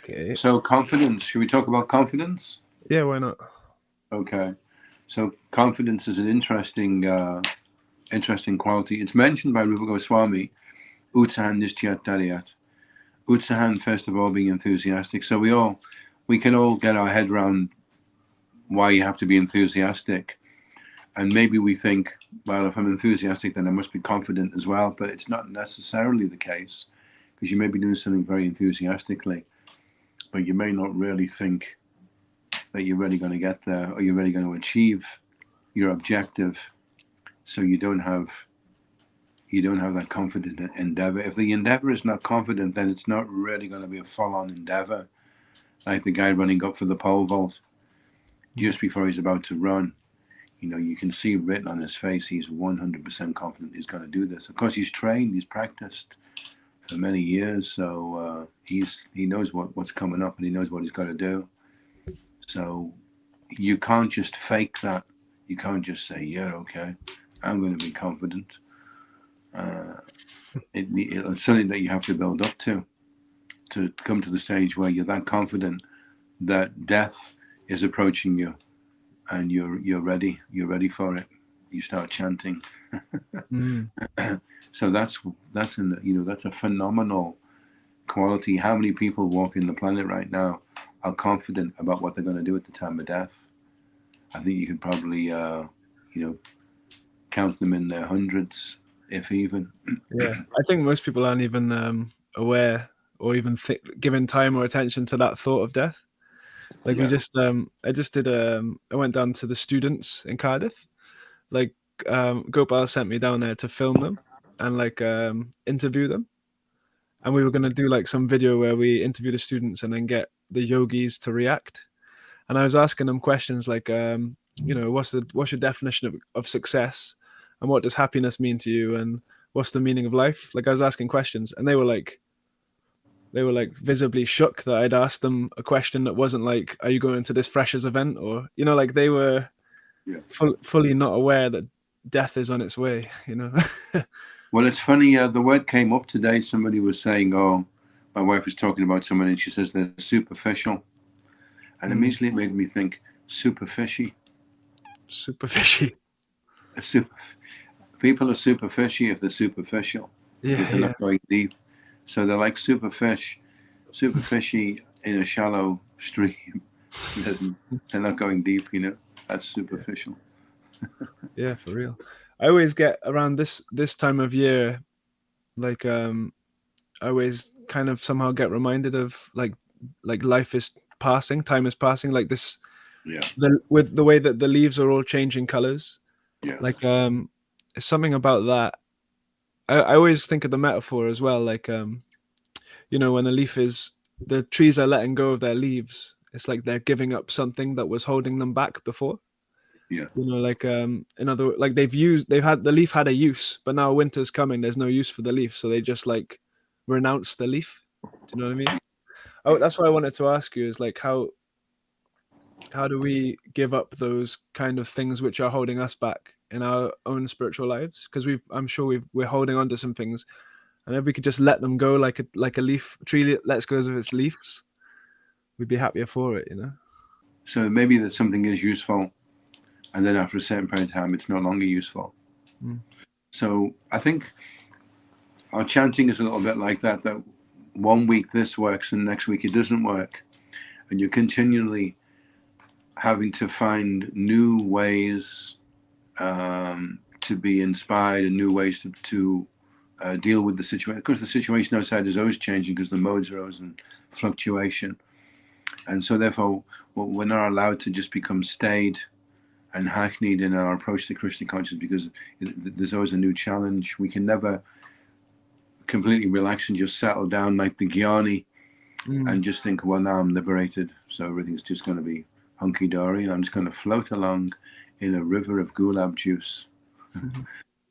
Okay. So confidence. Should we talk about confidence? Yeah, why not? Okay. So confidence is an interesting quality. It's mentioned by Rupa Goswami, Utsahan Nishtayat Dariyat. Utsahan, first of all, being enthusiastic. So we can all get our head around why you have to be enthusiastic. And maybe we think, well, if I'm enthusiastic, then I must be confident as well. But it's not necessarily the case, because you may be doing something very enthusiastically, but you may not really think that you're really going to get there, or you're really going to achieve your objective. So you don't have that confident endeavor. If the endeavor is not confident, then it's not really going to be a full-on endeavor. Like the guy running up for the pole vault, just before he's about to run, you can see written on his face, he's 100% confident he's going to do this. Of course, he's trained, he's practiced for many years, so he knows what's coming up, and he knows what he's got to do. So you can't just fake that. You can't just say, yeah, okay, I'm going to be confident. It's something that you have to build up to come to the stage where you're that confident that death is approaching you, and you're ready for it. You start chanting. So that's a phenomenal quality. How many people walking the planet right now are confident about what they're going to do at the time of death? I think you could probably count them in their hundreds, if even. Yeah, I think most people aren't even aware or even giving time or attention to that thought of death. Like I went down to the students in Cardiff. Like Gopal sent me down there to film them and interview them. And we were going to do like some video where we interview the students and then get the yogis to react. And I was asking them questions like, what's your definition of success, and what does happiness mean to you, and what's the meaning of life? Like I was asking questions, and they were like visibly shook that I'd asked them a question that wasn't like, are you going to this freshers event? Or, like they were fully not aware that death is on its way, Well, it's funny, the word came up today. Somebody was saying, oh, my wife was talking about someone, and she says they're superficial. And immediately it made me think, superficial. People are superficial if they're superficial. If they're not going deep. So they're like superfish in a shallow stream. They're not going deep, That's superficial. Yeah, for real. I always get around this time of year, like I always kind of somehow get reminded of like life is passing, time is passing, like this. Yeah. With the way that the leaves are all changing colors. Yeah. Like it's something about that. I always think of the metaphor as well, like when the trees are letting go of their leaves, it's like they're giving up something that was holding them back before. Yeah. The leaf had a use, but now winter's coming, there's no use for the leaf, so they just like renounce the leaf. Do you know what I mean? Oh, that's what I wanted to ask you, is like how do we give up those kind of things which are holding us back in our own spiritual lives? Because I'm sure we're holding on to some things, and if we could just let them go like a leaf tree lets go of its leaves, we'd be happier for it, So maybe that something is useful, and then after a certain period of time, it's no longer useful. So I think our chanting is a little bit like that 1 week this works and next week it doesn't work. And you're continually having to find new ways to be inspired, and new ways to deal with the situation. Of course, the situation outside is always changing because the modes are always in fluctuation. And so therefore, we're not allowed to just become staid and hackneyed in our approach to Krishna consciousness, because there's always a new challenge. We can never completely relax and just settle down like the Gyani and just think, well, now I'm liberated, so everything's just going to be hunky-dory, and I'm just going to float along in a river of gulab juice.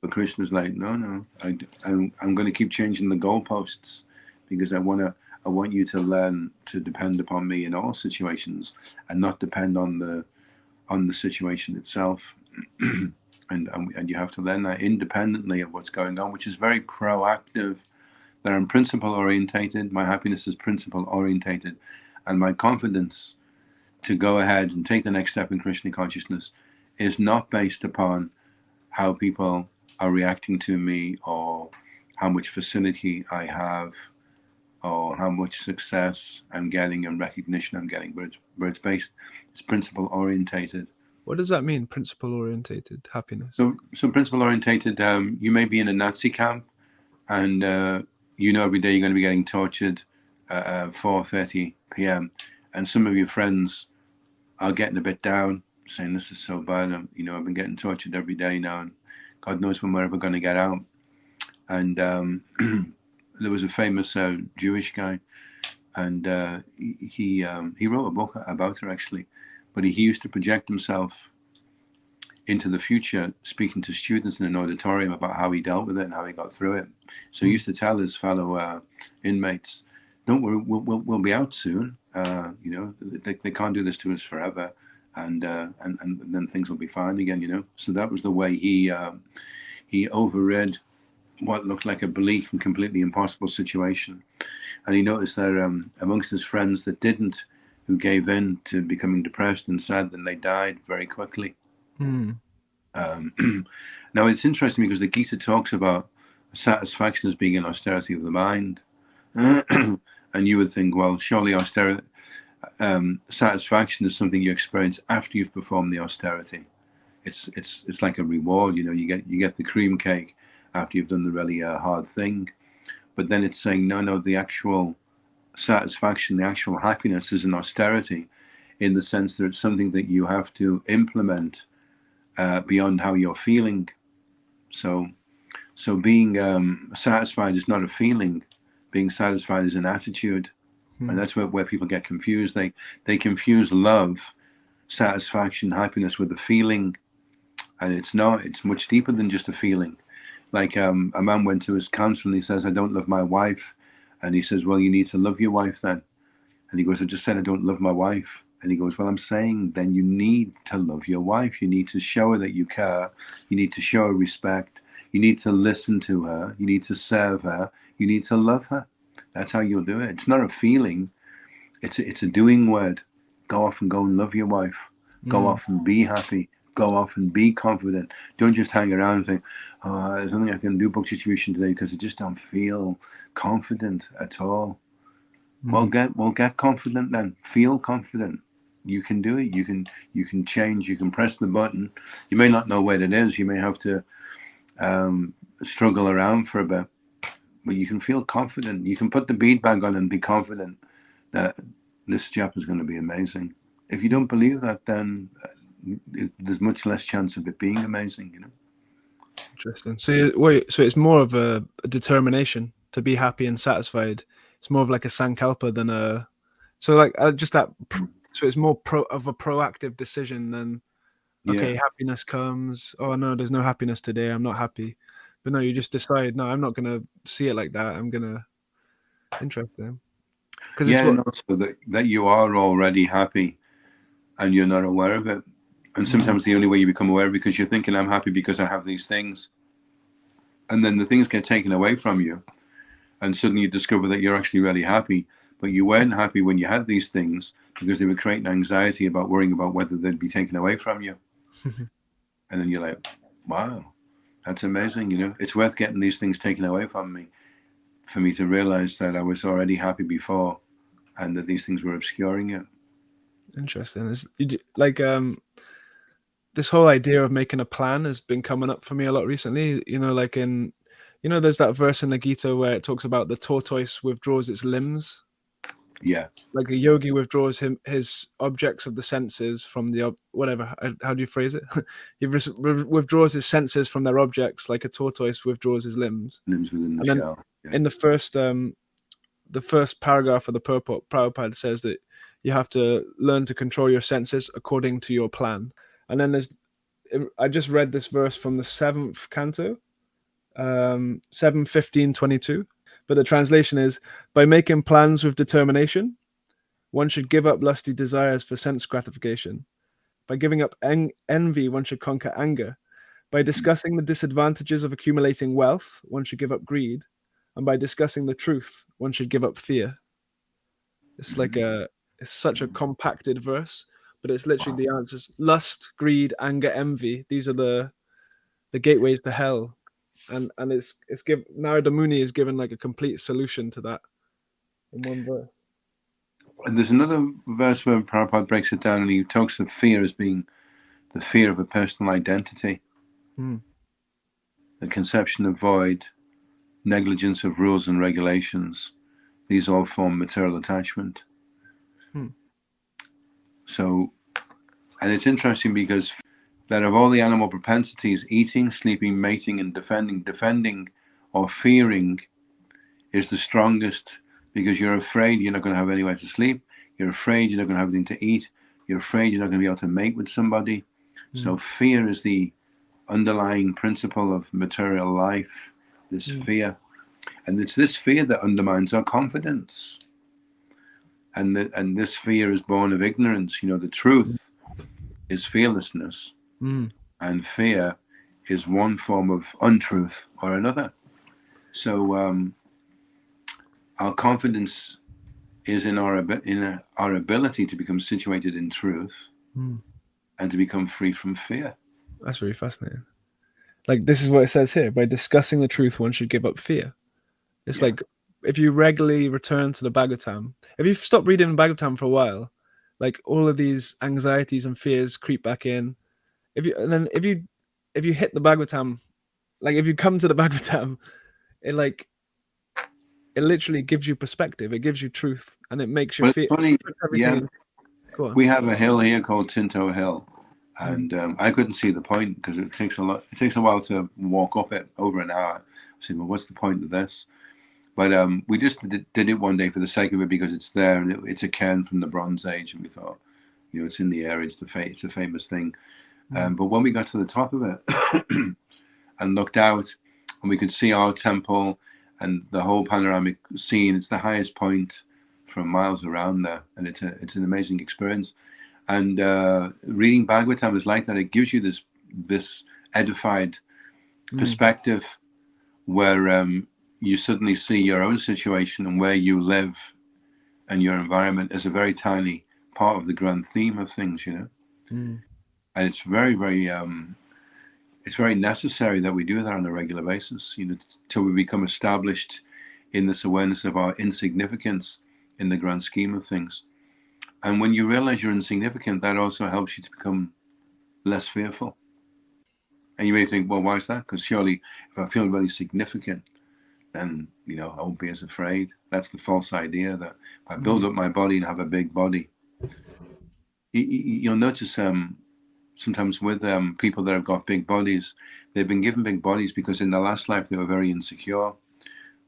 But Krishna's like, no, I'm going to keep changing the goalposts, because I want you to learn to depend upon me in all situations, and not depend on the situation itself. and you have to learn that independently of what's going on, which is very proactive. That I'm principle orientated. My happiness is principle orientated, and my confidence to go ahead and take the next step in Krishna consciousness is not based upon how people are reacting to me, or how much facility I have, or how much success I'm getting and recognition I'm getting, but it's based, it's principle orientated. What does that mean, principle orientated happiness? So principle orientated, you may be in a Nazi camp, and you know every day you're going to be getting tortured at 4:30 p.m. and some of your friends are getting a bit down, saying this is so bad. I've been getting tortured every day now, and God knows when we're ever going to get out. And there was a famous Jewish guy, and he wrote a book about it actually, but he used to project himself into the future, speaking to students in an auditorium about how he dealt with it and how he got through it. So he used to tell his fellow inmates, "Don't worry, we'll be out soon. They can't do this to us forever, and then things will be fine again." So that was the way he overrid what looked like a bleak and completely impossible situation. And he noticed that amongst his friends that didn't, who gave in to becoming depressed and sad, then they died very quickly. Now it's interesting because the Gita talks about satisfaction as being an austerity of the mind. And you would think, well, surely satisfaction is something you experience after you've performed the austerity. It's like a reward, you get the cream cake after you've done the really hard thing. But then it's saying, no, the actual satisfaction, the actual happiness is an austerity, in the sense that it's something that you have to implement beyond how you're feeling. So being satisfied is not a feeling. Being satisfied is an attitude. And that's where people get confused. They confuse love, satisfaction, happiness with a feeling. And it's not. It's much deeper than just a feeling. Like a man went to his counselor and he says, "I don't love my wife." And he says, "Well, you need to love your wife then." And he goes, "I just said I don't love my wife." And he goes, "Well, I'm saying then you need to love your wife. You need to show her that you care. You need to show her respect. You need to listen to her. You need to serve her. You need to love her. That's how you'll do it. It's not a feeling. It's a doing word. Go off and go and love your wife. Go off and be happy. Go off and be confident. Don't just hang around and think, "Oh, there's nothing I can do book distribution today because I just don't feel confident at all." Well, get confident then. Feel confident. You can do it. You can change. You can press the button. You may not know where it is. You may have to struggle around for a bit, but you can feel confident. You can put the bead bag on and be confident that this job is going to be amazing. If you don't believe that, then there's much less chance of it being amazing. Interesting. So it's more of a determination to be happy and satisfied. It's more of like a sankalpa than a. So like just that. So it's more of a proactive decision than, okay, happiness comes. Oh no, there's no happiness today. I'm not happy. But no, you just decide, no, I'm not gonna see it like that. I'm gonna. Interesting. Because and also that you are already happy, and you're not aware of it. And sometimes the only way you become aware, because you're thinking, "I'm happy because I have these things," and then the things get taken away from you, and suddenly you discover that you're actually really happy, but you weren't happy when you had these things because they were creating anxiety about worrying about whether they'd be taken away from you. And then you're like, "Wow, that's amazing." It's worth getting these things taken away from me for me to realize that I was already happy before, and that these things were obscuring it. Interesting. Like this whole idea of making a plan has been coming up for me a lot recently. Like there's that verse in the Gita where it talks about the tortoise withdraws its limbs. Yeah. Like a yogi withdraws his objects of the senses from the whatever. How do you phrase it? He withdraws his senses from their objects, like a tortoise withdraws his limbs. Limbs within the shell. Yeah. In the first paragraph of the Purport, Prabhupada says that you have to learn to control your senses according to your plan. And then I just read this verse from the 7th canto, 7:15-22. But the translation is, by making plans with determination, one should give up lusty desires for sense gratification. By giving up envy, one should conquer anger. By discussing the disadvantages of accumulating wealth, one should give up greed. And by discussing the truth, one should give up fear. It's like it's such a compacted verse, but it's literally the answers: lust, greed, anger, envy. These are the gateways to hell, and it's Narada Muni is given like a complete solution to that in one verse. And there's another verse where Prabhupada breaks it down, and he talks of fear as being the fear of a personal identity, the conception of void, negligence of rules and regulations. These all form material attachment. So, and it's interesting because that of all the animal propensities, eating, sleeping, mating, and defending or fearing is the strongest, because you're afraid you're not going to have anywhere to sleep. You're afraid you're not going to have anything to eat. You're afraid you're not going to be able to mate with somebody. So fear is the underlying principle of material life, this fear. And it's this fear that undermines our confidence. And this fear is born of ignorance. The truth is fearlessness. And fear is one form of untruth or another. So our confidence is in our ability to become situated in truth and to become free from fear. That's really fascinating. Like, this is what it says here: by discussing the truth, one should give up fear. It's like, if you regularly return to the Bhagavatam, if you stop reading the Bhagavatam for a while, like all of these anxieties and fears creep back in. If you hit the Bhagavatam, like if you come to the Bhagavatam, it literally gives you perspective. It gives you truth, and it makes you feel everything. Go on. We have a hill here called Tinto Hill, and I couldn't see the point because it takes a while to walk up it, over an hour. I said, well, what's the point of this? But we just did it one day for the sake of it, because it's there, and it's a cairn from the Bronze Age, and we thought, it's in the area, it's a famous thing. But when we got to the top of it and looked out, and we could see our temple and the whole panoramic scene, it's the highest point for miles around there, and it's an amazing experience. And reading Bhagavatam is like that. It gives you this edified perspective where you suddenly see your own situation and where you live and your environment as a very tiny part of the grand theme of things, And it's very, very, it's very necessary that we do that on a regular basis, till we become established in this awareness of our insignificance in the grand scheme of things. And when you realize you're insignificant, that also helps you to become less fearful. And you may think, well, why is that? Because surely if I feel really significant, then, I won't be as afraid. That's the false idea that if I build up my body and have a big body. You'll notice sometimes with people that have got big bodies, they've been given big bodies because in their last life they were very insecure.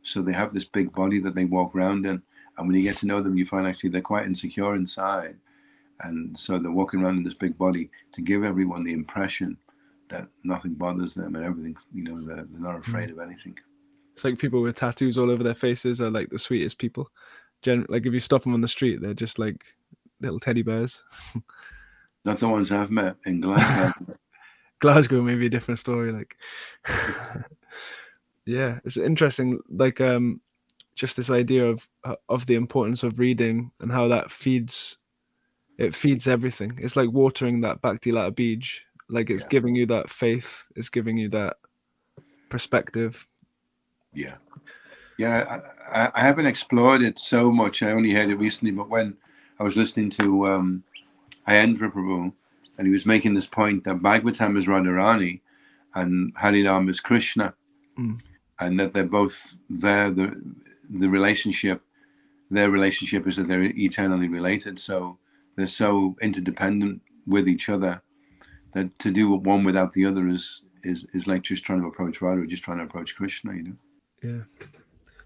So they have this big body that they walk around in. And when you get to know them, you find actually they're quite insecure inside. And so they're walking around in this big body to give everyone the impression that nothing bothers them and everything, they're not afraid of anything. It's like people with tattoos all over their faces are like the sweetest people. Like if you stop them on the street, they're just like little teddy bears. Not the ones I've met in Glasgow. Glasgow may be a different story. Like, yeah, it's interesting. Like, just this idea of the importance of reading and how that feeds everything. It's like watering that bhakti lata beej. Like it's giving you that faith. It's giving you that perspective. Yeah, I haven't explored it so much. I only heard it recently, but when I was listening to Ayendra Prabhu, and he was making this point that Bhagavatam is Radharani and Harinam is Krishna, and that they're both there. Their relationship is that they're eternally related. So they're so interdependent with each other that to do one without the other is like just trying to approach Radha or just trying to approach Krishna. Yeah.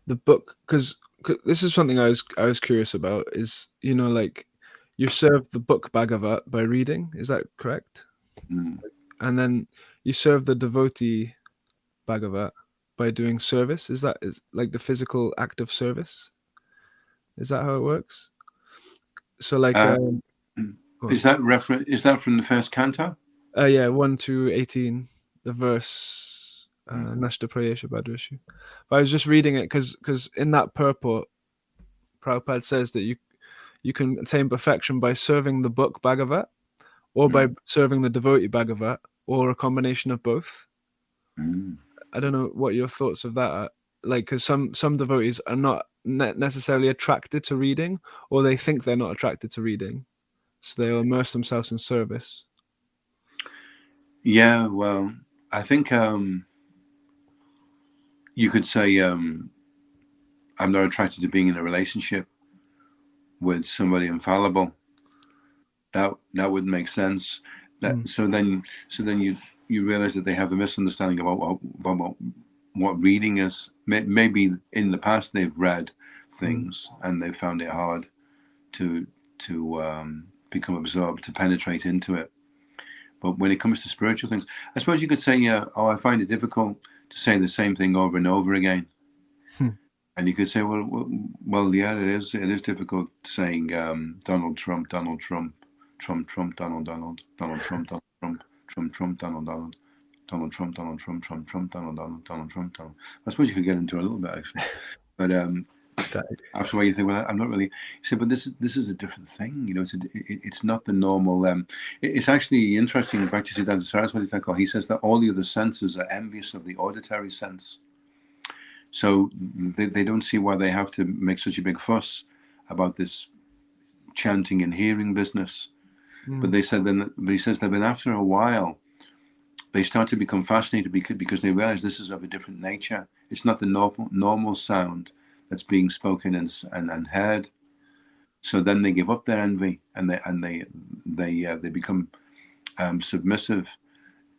The book, because this is something I was curious about, is like you serve the book Bhagavat by reading, is that correct? And then you serve the devotee Bhagavat by doing service. Is like the physical act of service? Is that how it works? So like is that from the first canto? 1 to 18, the verse Nashta Prayesha Bhadrashu. But I was just reading it because in that purport, Prabhupada says that you can attain perfection by serving the book Bhagavat, or by serving the devotee Bhagavat, or a combination of both. I don't know what your thoughts of that are. Like, because some devotees are not necessarily attracted to reading, or they think they're not attracted to reading, so they'll immerse themselves in service. Yeah, well, I think you could say I'm not attracted to being in a relationship with somebody infallible. That wouldn't make sense. So then you realize that they have a misunderstanding about what reading is. Maybe in the past they've read things and they found it hard to become absorbed, to penetrate into it. But when it comes to spiritual things, I suppose you could say, I find it difficult to say the same thing over and over again. And you could say, well, yeah, it is difficult saying Donald Trump, Donald Trump, Trump, Trump, Donald, Donald, Donald Trump, Donald Trump, Trump, Trump, Donald, Donald, Donald Trump, Donald Trump, Trump, Trump, Donald, Donald, Donald Trump, Donald. I suppose you could get into it a little bit actually, but after a while you think, well, I'm not really. You say, but this is a different thing, it's not the normal. It's actually interesting. Bhakti-siddhanta Saraswati Thakur, he says that all the other senses are envious of the auditory sense. So they don't see why they have to make such a big fuss about this chanting and hearing business. But he says that then after a while, they start to become fascinated because they realize this is of a different nature. It's not the normal sound that's being spoken and heard. So then they give up their envy and they become submissive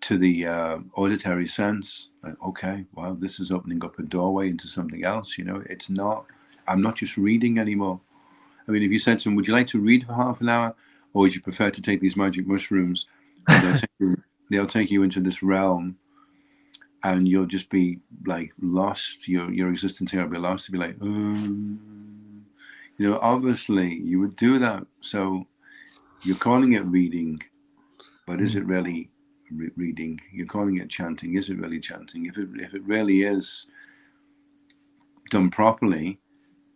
to the auditory sense. Like, okay, wow, this is opening up a doorway into something else. It's not. I'm not just reading anymore. I mean, if you said to them, would you like to read for half an hour, or would you prefer to take these magic mushrooms? They'll take you into this realm, and you'll just be like lost. Your existence here will be lost. You'll be like, obviously you would do that. So you're calling it reading, but is it really reading? You're calling it chanting. Is it really chanting? If it really is done properly,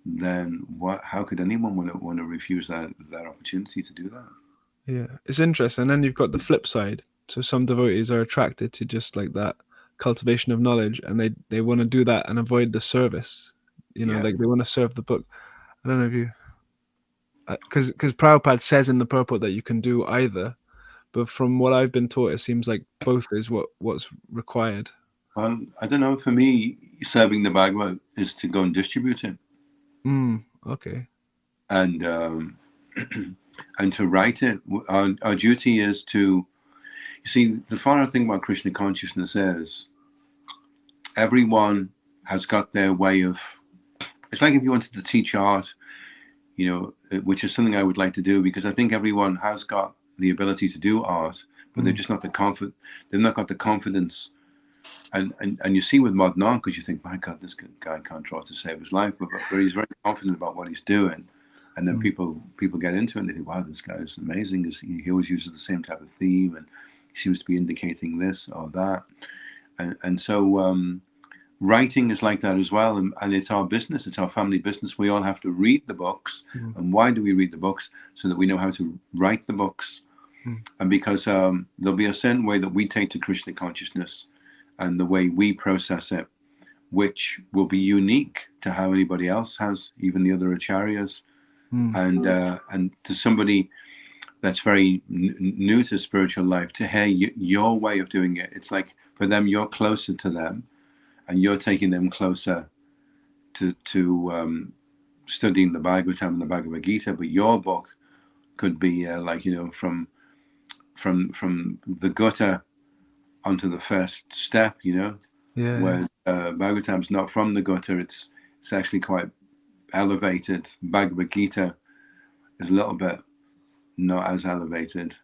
then how could anyone want to refuse that opportunity to do that? Yeah, it's interesting. And then you've got the flip side. So some devotees are attracted to just like that cultivation of knowledge, and they want to do that and avoid the service. Like they want to serve the book. I don't know if you, because Prabhupada says in the purport that you can do either, but from what I've been taught, it seems like both is what's required. Well, I don't know. For me, serving the Bhagavad is to go and distribute it. Okay. And and to write it. Our duty is to. You see, the final thing about Krishna consciousness is everyone has got their way of. It's like if you wanted to teach art, which is something I would like to do, because I think everyone has got the ability to do art, but they've just not the they've not got the confidence. And you see with modern art, because you think, my God, this guy can't draw to save his life, but he's very confident about what he's doing. And then people get into it and they think, wow, this guy is amazing. He always uses the same type of theme and he seems to be indicating this or that. And so writing is like that as well. And it's our business. It's our family business. We all have to read the books. And why do we read the books? So that we know how to write the books. And because there'll be a certain way that we take to Krishna consciousness and the way we process it, which will be unique to how anybody else has, even the other acharyas. And to somebody that's very new to spiritual life, to hear your way of doing it, it's like for them, you're closer to them and you're taking them closer to studying the Bhagavatam and the Bhagavad Gita. But your book could be from the gutter onto the first step, where Bhagavatam's not from the gutter, it's actually quite elevated. Bhagavad Gita is a little bit not as elevated.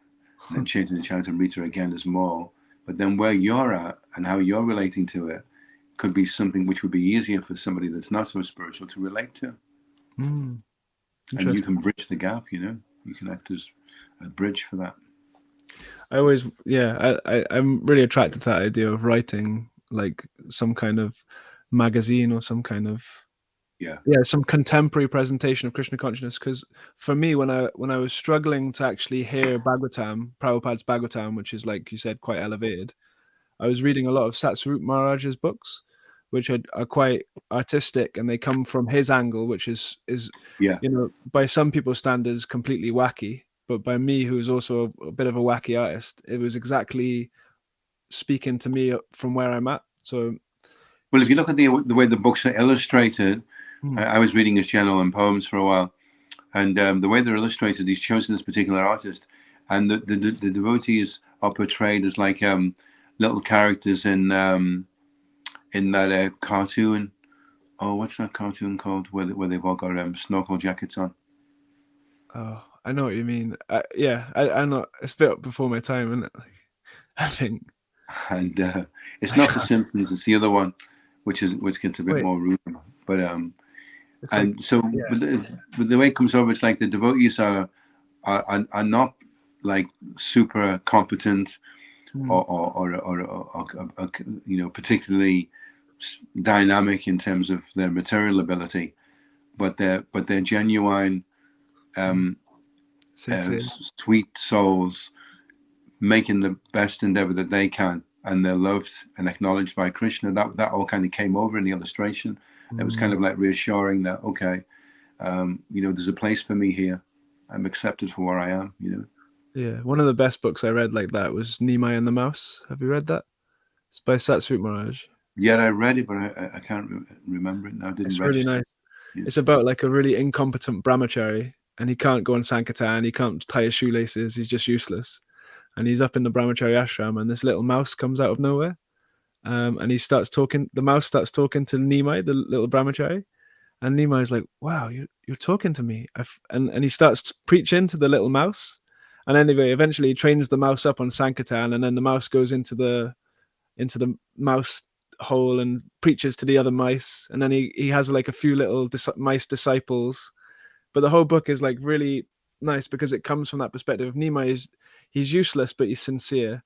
And then Chaitanya Charitamrita again is more. But then where you're at and how you're relating to it could be something which would be easier for somebody that's not so spiritual to relate to. And you can bridge the gap, you can act as a bridge for that. I'm really attracted to that idea of writing like some kind of magazine or some kind of some contemporary presentation of Krishna consciousness. Because for me, when I was struggling to actually hear Bhagavatam, Prabhupada's Bhagavatam, which is, like you said, quite elevated, I was reading a lot of Satsvarup Maharaj's books, which are quite artistic, and they come from his angle, which is by some people's standards completely wacky, but by me, who is also a bit of a wacky artist, it was exactly speaking to me from where I'm at. So, well, if you look at the way the books are illustrated, I was reading his journal and poems for a while, and the way they're illustrated, he's chosen this particular artist, and the devotees are portrayed as like little characters in that cartoon. Oh, what's that cartoon called? Where they've all got snorkel jackets on. Oh, I know what you mean. I know it's a bit before my time, isn't it? I think. And it's not the Simpsons; it's the other one, which gets a bit more rude. But and but the way it comes over, it's like the devotees are not like super competent or particularly dynamic in terms of their material ability, but they're genuine, sweet souls making the best endeavor that they can, and they're loved and acknowledged by Krishna. That all kind of came over in the illustration. It was kind of like reassuring that, okay, there's a place for me here. I'm accepted for where I am, Yeah, one of the best books I read like that was Neem and the Mouse. Have you read that? It's by Satsvarup Maharaj. Yeah, I read it, but I can't remember it now. It's really nice. Yeah. It's about like a really incompetent brahmachari, and he can't go on Sankirtan, he can't tie his shoelaces, he's just useless. And he's up in the brahmachari ashram, and this little mouse comes out of nowhere. And he starts talking, the mouse starts talking to Nimai, the little brahmachari. And Nimai's like, wow, you're talking to me. And he starts preaching to the little mouse. And anyway, eventually he trains the mouse up on Sankirtan, and then the mouse goes into the mouse hole and preaches to the other mice. And then he has like a few little mice disciples. But the whole book is like really nice because it comes from that perspective of Nimai. He's useless, but he's sincere.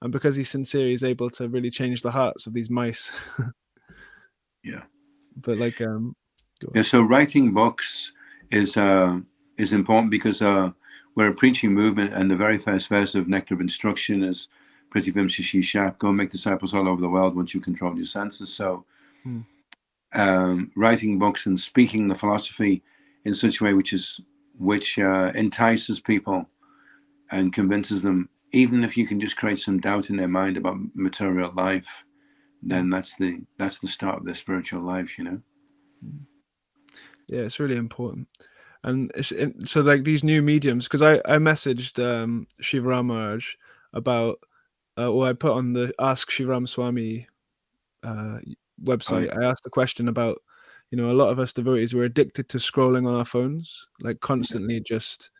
And because he's sincere, he's able to really change the hearts of these mice. Yeah. But like, so writing books is important because we're a preaching movement, and the very first verse of Nectar of Instruction is Prithivim Shishi Shap, go and make disciples all over the world once you control your senses. So writing books and speaking the philosophy in such a way which entices people and convinces them, even if you can just create some doubt in their mind about material life, then that's the start of their spiritual life, Yeah, it's really important. And so like these new mediums, because I messaged Shivaram Maharaj about, or I put on the Ask Shivaram Swami website, I asked a question about, a lot of us devotees were addicted to scrolling on our phones, like constantly just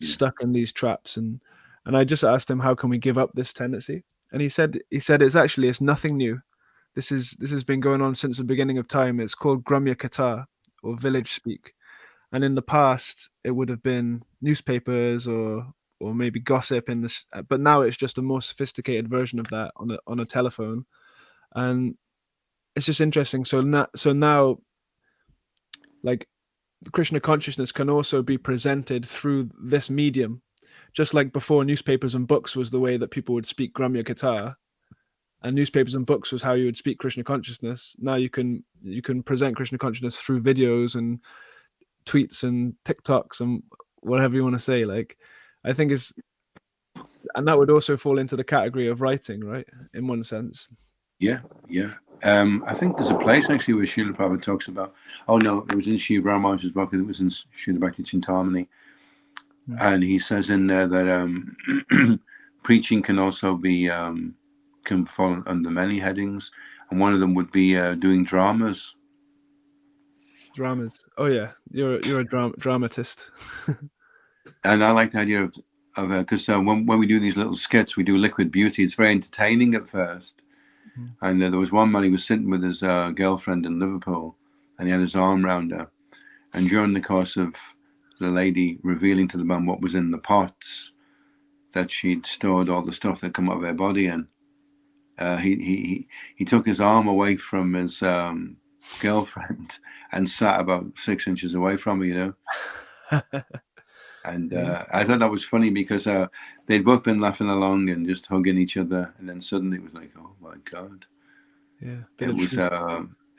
stuck in these traps. And I just asked him, how can we give up this tendency? And he said it's nothing new. This has been going on since the beginning of time. It's called Gramya Kata, or village speak. And in the past, it would have been newspapers or maybe gossip in this, but now it's just a more sophisticated version of that on a telephone. And it's just interesting. So now, like, Krishna consciousness can also be presented through this medium, just like before newspapers and books was the way that people would speak Gramya Kata, and newspapers and books was how you would speak Krishna consciousness. Now you can present Krishna consciousness through videos and tweets and TikToks and whatever you want to say. Like, I think and that would also fall into the category of writing, right? In one sense. Yeah. I think there's a place actually where Srila Prabhupada talks about. Oh no, it was in Shiva Ramaraj's book. It was in Srila Bhakti Chintamani, and he says in there that preaching can also be can fall under many headings, and one of them would be doing dramas. Dramas. Oh yeah, you're a dramatist. And I like the idea of because when we do these little skits, we do Liquid Beauty. It's very entertaining at first. And there was one man, he was sitting with his girlfriend in Liverpool, and he had his arm around her. And during the course of the lady revealing to the man what was in the pots, that she'd stored all the stuff that come out of her body, and he took his arm away from his girlfriend and sat about 6 inches away from me, you know. And I thought that was funny because they'd both been laughing along and just hugging each other, and then suddenly it was like, oh my God. Yeah.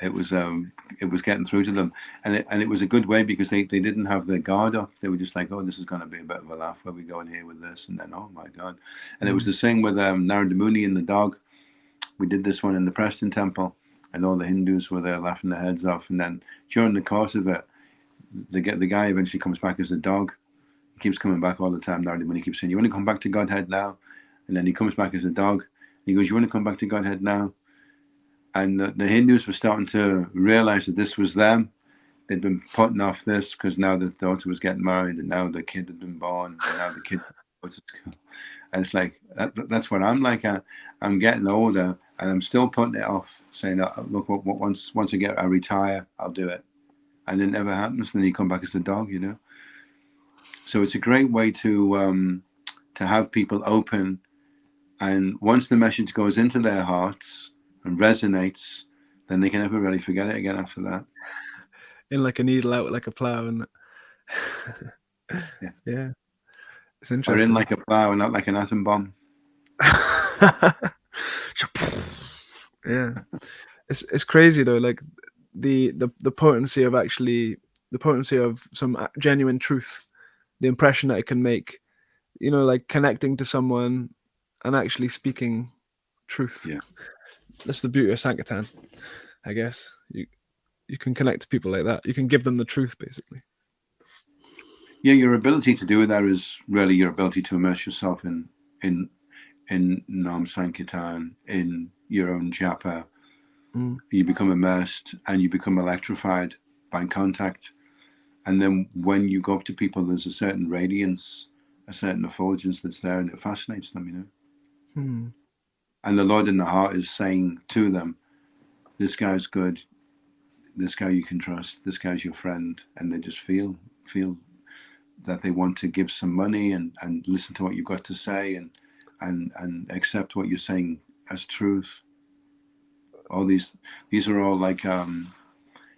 It was getting through to them, and it was a good way because they didn't have their guard up. They were just like, oh, this is going to be a bit of a laugh where we go in here with this, and then oh my God. And it was the same with Narendra Muni and the dog. We did this one in the Preston Temple, and all the Hindus were there laughing their heads off. And then during the course of it, the guy eventually comes back as a dog. He keeps coming back all the time. Narendra Muni keeps saying, you want to come back to Godhead now? And then he comes back as a dog. He goes, you want to come back to Godhead now? And the Hindus were starting to realize that this was them. They'd been putting off this because now the daughter was getting married, and now the kid had been born, and now the kid goes to school. And it's like, that's what I'm like. I'm getting older, and I'm still putting it off, saying, look, once I retire, I'll do it. And it never happens. And then you come back as a dog, you know. So it's a great way to have people open. And once the message goes into their hearts and resonates, then they can never really forget it again after that. In like a needle, out like a plow, and yeah, it's interesting. Or in like a plow, and not like an atom bomb. Yeah, it's crazy though. Like the potency of some genuine truth, the impression that it can make. You know, like connecting to someone and actually speaking truth. Yeah. That's the beauty of Sankirtan, I guess. You can connect to people like that. You can give them the truth, basically. Yeah, your ability to do that is really your ability to immerse yourself in Nam Sankirtan, in your own japa. You become immersed and you become electrified by contact. And then when you go up to people, there's a certain radiance, a certain effulgence that's there, and it fascinates them, you know. And the Lord in the heart is saying to them, this guy's good, this guy you can trust, this guy's your friend. And they just feel that they want to give some money and listen to what you've got to say and accept what you're saying as truth. All these are all like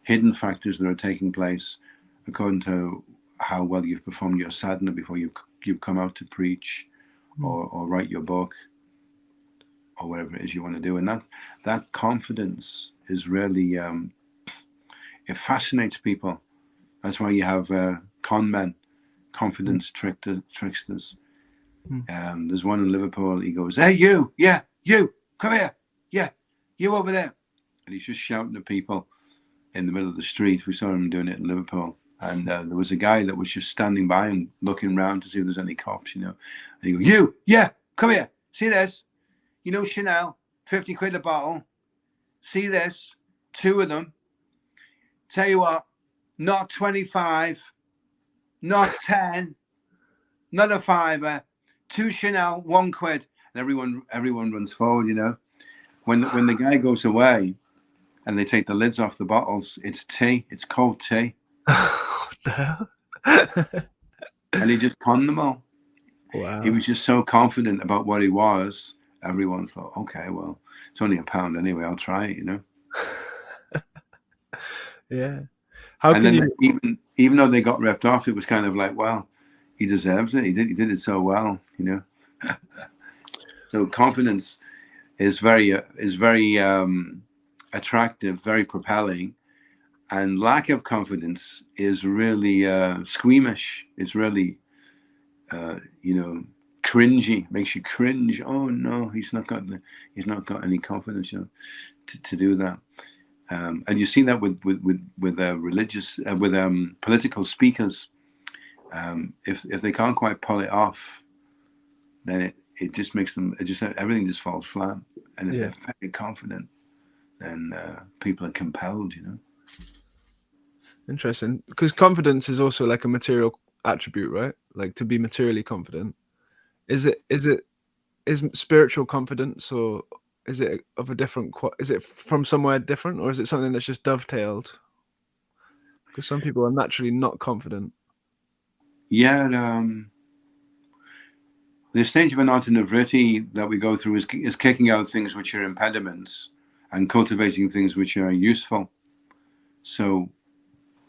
hidden factors that are taking place according to how well you've performed your sadhana before you've come out to preach or write your book or whatever it is you want to do. And that confidence is really, it fascinates people. That's why you have con men, confidence tricksters. There's one in Liverpool, he goes, hey, you, yeah, you, come here, yeah, you over there. And he's just shouting at people in the middle of the street. We saw him doing it in Liverpool. And there was a guy that was just standing by and looking around to see if there's any cops, you know. And he goes, you, yeah, come here, see this? You know Chanel, 50 quid a bottle. See this? 2 of them. Tell you what, not 25, not 10, not a fiver. 2 Chanel, 1 quid. And everyone runs forward, you know. When the guy goes away and they take the lids off the bottles, it's tea. It's cold tea. What the hell? And he just conned them all. Wow. He was just so confident about what he was. Everyone thought, okay, well, it's only £1 anyway. I'll try it, you know. Yeah. Even though they got ripped off, it was kind of like, well, he deserves it. He did it so well, you know. So confidence is very attractive, very propelling, and lack of confidence is really squeamish. It's really, you know, cringy. Makes you cringe. Oh no, he's not got any confidence, you know, to do that. And you see that with religious political speakers. If they can't quite pull it off, then it just makes them. Everything just falls flat. And if they're very confident, then people are compelled. You know. Interesting, because confidence is also like a material attribute, right? Like to be materially confident. Is spiritual confidence, or is it of a different? Is it from somewhere different, or is it something that's just dovetailed? Because some people are naturally not confident. Yeah, the stage of ananta-nivritti that we go through is kicking out things which are impediments and cultivating things which are useful. So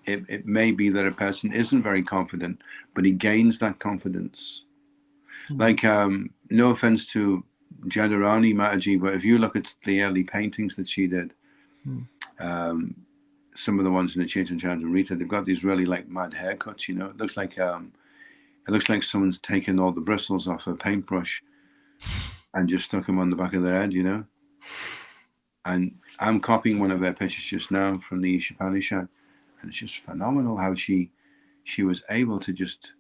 it may be that a person isn't very confident, but he gains that confidence. Like, no offense to Jadharani Mataji, but if you look at the early paintings that she did, some of the ones in the Chaitanya Rita, they've got these really like mad haircuts. It looks like someone's taken all the bristles off a paintbrush and just stuck them on the back of their head. And I'm copying one of her pictures just now from the Ishopanishad, and it's just phenomenal how she was able to just,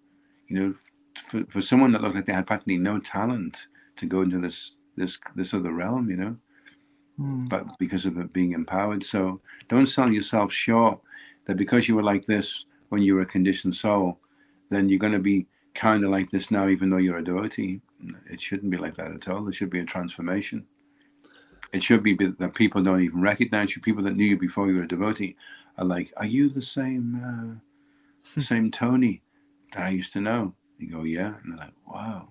for someone that looked like they had practically no talent to go into this other realm, but because of it being empowered. So don't sell yourself short that because you were like this when you were a conditioned soul, then you're going to be kind of like this now, even though you're a devotee. It shouldn't be like that at all. There should be a transformation. It should be that people don't even recognize you. People that knew you before you were a devotee are like, "Are you the same Tony that I used to know?" You go, "Yeah," and they're like, "Wow,"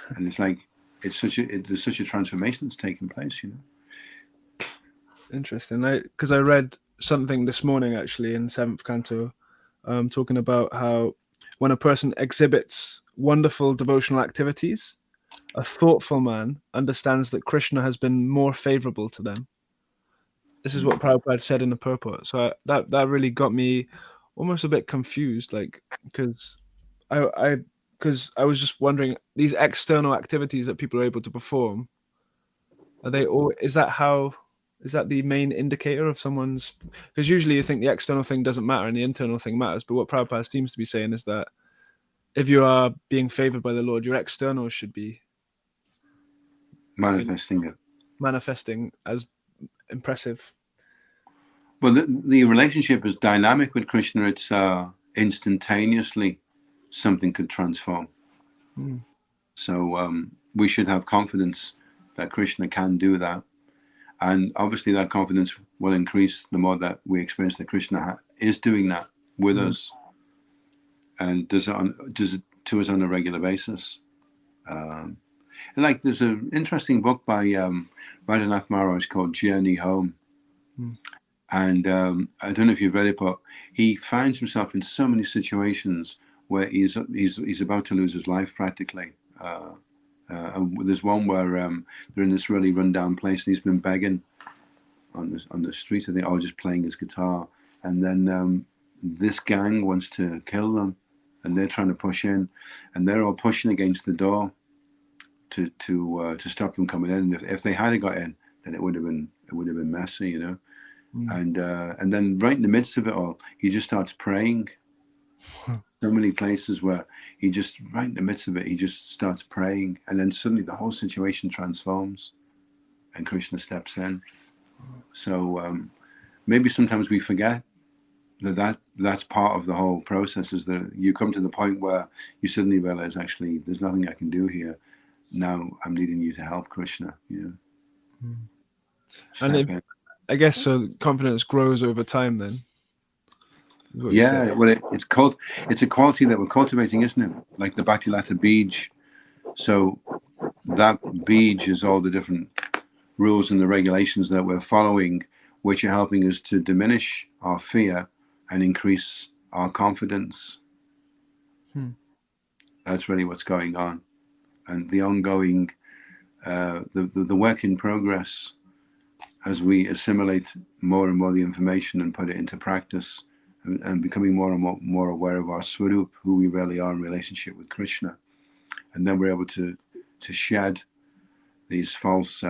and it's like there's such a transformation that's taking place. Interesting. Because I read something this morning actually in 7th Canto, talking about how when a person exhibits wonderful devotional activities, a thoughtful man understands that Krishna has been more favorable to them. This is what Prabhupada said in the purport. So that really got me almost a bit confused, because I was just wondering, these external activities that people are able to perform, are they all? Is that the main indicator of someone's? Because usually you think the external thing doesn't matter and the internal thing matters, but what Prabhupada seems to be saying is that if you are being favored by the Lord, your external should be manifesting as impressive. Well, the relationship is dynamic with Krishna. It's instantaneously something could transform. So we should have confidence that Krishna can do that. And obviously that confidence will increase the more that we experience that Krishna is doing that with us and does it to us on a regular basis. And like there's an interesting book by Radhanath Maharaj called Journey Home. And I don't know if you've read it, but he finds himself in so many situations where he's about to lose his life practically. And there's one where they're in this really rundown place, and he's been begging on the street, I think, or just playing his guitar. And then this gang wants to kill them, and they're trying to push in, and they're all pushing against the door to stop them coming in. If they had got in, then it would have been messy, And then right in the midst of it all, he just starts praying. So many places where he just, right in the midst of it, he just starts praying, and then suddenly the whole situation transforms, and Krishna steps in. So maybe sometimes we forget that's part of the whole process, is that you come to the point where you suddenly realize, actually, there's nothing I can do here. Now I'm needing you to help, Krishna. And I guess so. Confidence grows over time, then. Yeah, well, it's a quality that we're cultivating, isn't it? Like the Bhakti-lata Bij. So that Bij is all the different rules and the regulations that we're following, which are helping us to diminish our fear and increase our confidence. That's really what's going on. And the ongoing, the work in progress, as we assimilate more and more the information and put it into practice, and becoming more and more aware of our Swarup, who we really are in relationship with Krishna. And then we're able to shed these false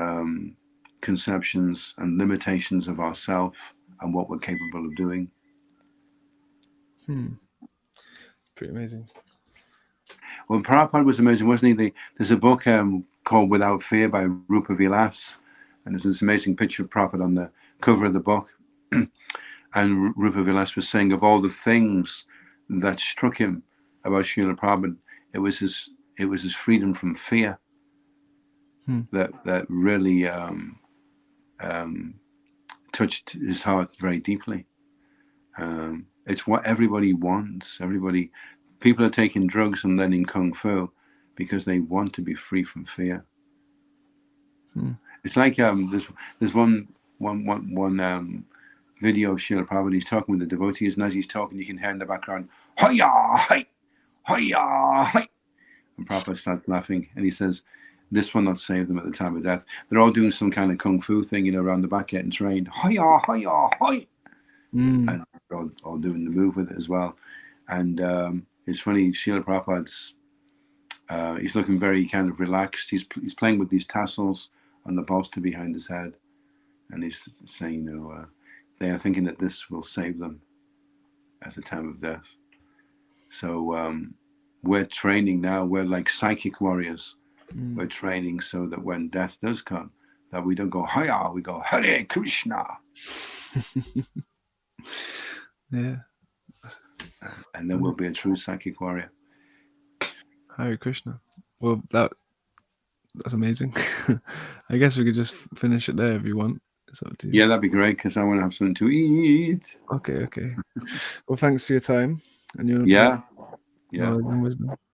conceptions and limitations of ourself and what we're capable of doing. Pretty amazing. Well, Prabhupada was amazing, wasn't he? There's a book called Without Fear by Rupa Vilas, and there's this amazing picture of Prabhupada on the cover of the book. And Rupa Vilas was saying, of all the things that struck him about Srila Prabhupada, it was his freedom from fear that really touched his heart very deeply. It's what everybody wants. People are taking drugs and learning kung fu because they want to be free from fear. It's like there's one video of Srila Prabhupada. He's talking with the devotees, and as he's talking, you can hear in the background, "Hiya, hi, hiya, hi." And Prabhupada starts laughing, and he says, "This will not save them at the time of death." They're all doing some kind of kung fu thing, around the back getting trained. Hiya, hiya, hi. And they're all doing the move with it as well. And it's funny, Srila Prabhupada's, he's looking very kind of relaxed. He's playing with these tassels on the bolster behind his head. And he's saying, they are thinking that this will save them at the time of death. So we're training now. We're like psychic warriors. We're training so that when death does come, that we don't go, "Hiya," we go, "Hare Krishna." Yeah. And then we'll be a true psychic warrior. Hare Krishna. Well, that's amazing. I guess we could just finish it there if you want. It's up to you. Yeah, that'd be great, because I want to have something to eat. Okay. Well, thanks for your time and your Yeah. knowledge and wisdom.